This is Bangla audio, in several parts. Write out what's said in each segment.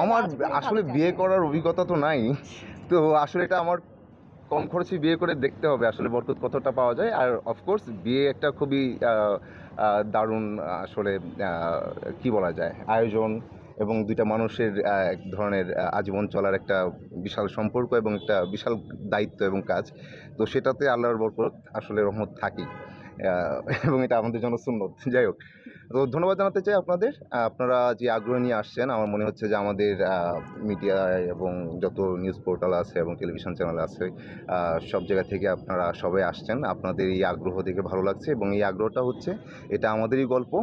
আমার আসলে বিয়ে করার অভিজ্ঞতা তো নাই, তো আসলে এটা আমার কম খরচে বিয়ে করে দেখতে হবে আসলে বরকত কতটা পাওয়া যায়। আর অফকোর্স বিয়ে একটা খুবই দারুণ আসলে কি বলা যায় আয়োজন, এবং দুইটা মানুষের এক ধরনের আজীবন চলার একটা বিশাল সম্পর্ক এবং একটা বিশাল দায়িত্ব এবং কাজ। তো সেটাতে আল্লাহর বরকত আসলে রহমত থাকেই, এবং এটা আমাদের জন্য সুন্নত। যাই হোক, তো ধন্যবাদ জানাতে চাই আপনাদের। আপনারা যে আগ্রহ নিয়ে আসছেন, আমার মনে হচ্ছে যে আমাদের মিডিয়ায় এবং যত নিউজ পোর্টাল আছে এবং টেলিভিশন চ্যানেল আছে, সব জায়গা থেকে আপনারা সবাই আসছেন। আপনাদের এই আগ্রহ দেখে ভালো লাগছে, এবং এই আগ্রহটা হচ্ছে এটা আমাদেরই গল্প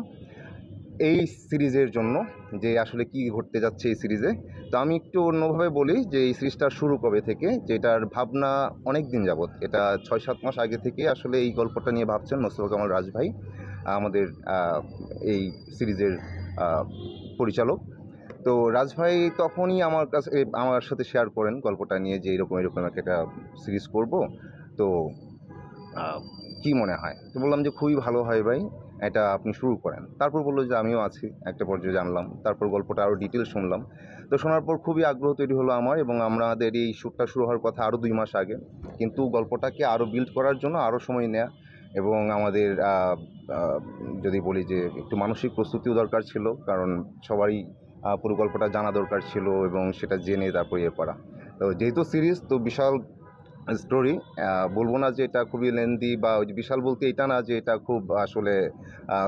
এই সিরিজের জন্য, যে আসলে কি ঘটতে যাচ্ছে এই সিরিজে। তো আমি একটু অন্যভাবে বলি যে এই সিরিজটা শুরু কবে থেকে, যেটার ভাবনা অনেক দিন যাবৎ, এটা 6-7 মাস আগে থেকে আসলে এই গল্পটা নিয়ে ভাবছেন মোস্তফা কামাল রাজ ভাই, আমাদের এই সিরিজের পরিচালক। তো রাজ ভাই তখনই আমার সাথে শেয়ার করেন গল্পটা নিয়ে, যে এরকম এরকম একটা সিরিজ করব। তো কি মনে হয়? তো বললাম যে খুবই ভালো হয় ভাই, এটা আপনি শুরু করেন। তারপর বললো যে আমিও আছি। একটা পর্যায়ে জানলাম, তারপর গল্পটা আরও ডিটেলস শুনলাম। তো শোনার পর খুবই আগ্রহ তৈরি হলো আমার, এবং আমাদের এই শ্যুটটা শুরু হওয়ার কথা আরও 2 মাস আগে। কিন্তু গল্পটাকে আরও বিল্ড করার জন্য আরও সময় নেয়া, এবং আমাদের যদি বলি যে একটু মানসিক প্রস্তুতিও দরকার ছিল, কারণ সবারই পুরো গল্পটা জানা দরকার ছিল, এবং সেটা জেনে তারপর ইয়ে করা। তো যেহেতু সিরিজ, তো বিশাল স্টোরি, বলবো না যে এটা খুবই লেন্দি, বা ওই যে বিশাল বলতে এটা না যে এটা খুব আসলে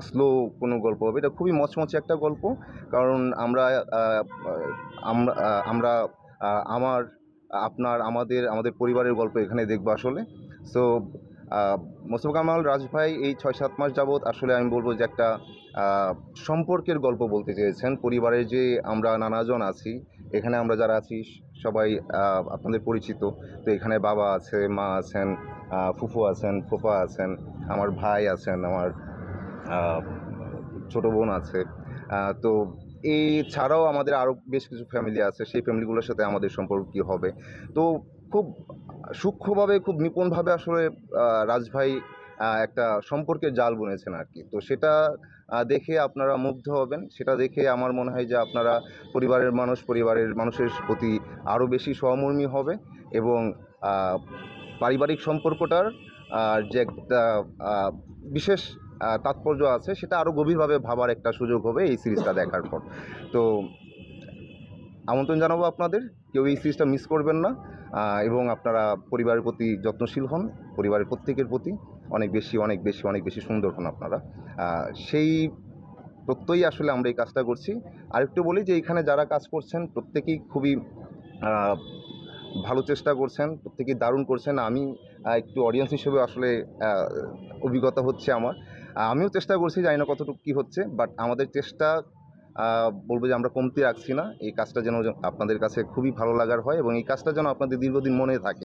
স্লো কোনো গল্প হবে। এটা খুবই মচমচে একটা গল্প, কারণ আমরা আহ, আমরা আমরা আমার আপনার আমাদের আমাদের পরিবারের গল্প এখানে দেখবো আসলে। সো মোস্তফা কামাল রাজ ভাই এই 6-7 মাস যাবৎ আসলে আমি বলবো যে একটা সম্পর্কের গল্প বলতে চেয়েছেন। পরিবারের যে আমরা নানাজন আছি, এখানে আমরা যারা আছি সবাই আপনাদের পরিচিত। তো এখানে বাবা আছে, মা আছেন, ফুফু আছেন, ফুফা আছেন, আমার ভাই আছেন, আমার আহ, ছোট বোন আছে। তো এই ছাড়াও আমাদের আরও বেশ কিছু ফ্যামিলি আছে, সেই ফ্যামিলিগুলোর সাথে আমাদের সম্পর্ক কী হবে। তো খুব সূক্ষ্মভাবে, খুব নিপুণভাবে আসলে রাজ ভাই একটা সম্পর্কের জাল বুনেছেন আর কি। তো সেটা দেখে আপনারা মুগ্ধ হবেন। সেটা দেখে আমার মনে হয় যে আপনারা পরিবারের মানুষের প্রতি আরও বেশি সহমর্মী হবে, এবং পারিবারিক সম্পর্কটার যে একটা বিশেষ তাৎপর্য আছে, সেটা আরও গভীরভাবে ভাবার একটা সুযোগ হবে এই সিরিজটা দেখার পর। তো আমন্ত্রণ জানাবো আপনাদের, কেউ এই সিরিজটা মিস করবেন না, এবং আপনারা পরিবারের প্রতি যত্নশীল হন, পরিবারের প্রত্যেকের প্রতি অনেক বেশি অনেক বেশি অনেক বেশি সুন্দর হন আপনারা। সেই প্রত্যয়ই আসলে আমরা এই কাজটা করছি। আরেকটু বলি যে এখানে যারা কাজ করছেন প্রত্যেকেই খুবই ভালো চেষ্টা করছেন, প্রত্যেকেই দারুণ করছেন। আমি একটু অডিয়েন্স হিসেবে আসলে অভিজ্ঞতা হচ্ছে আমার। আমিও চেষ্টা করছি, জানি না কতটুকু কী হচ্ছে, বাট আমাদের চেষ্টা বলবো যে আমরা কমতি রাখছি না। এই কাজটা যেন আপনাদের কাছে খুবই ভালো লাগার হয়, এবং এই কাজটা যেন আপনাদের দীর্ঘদিন মনে থাকে।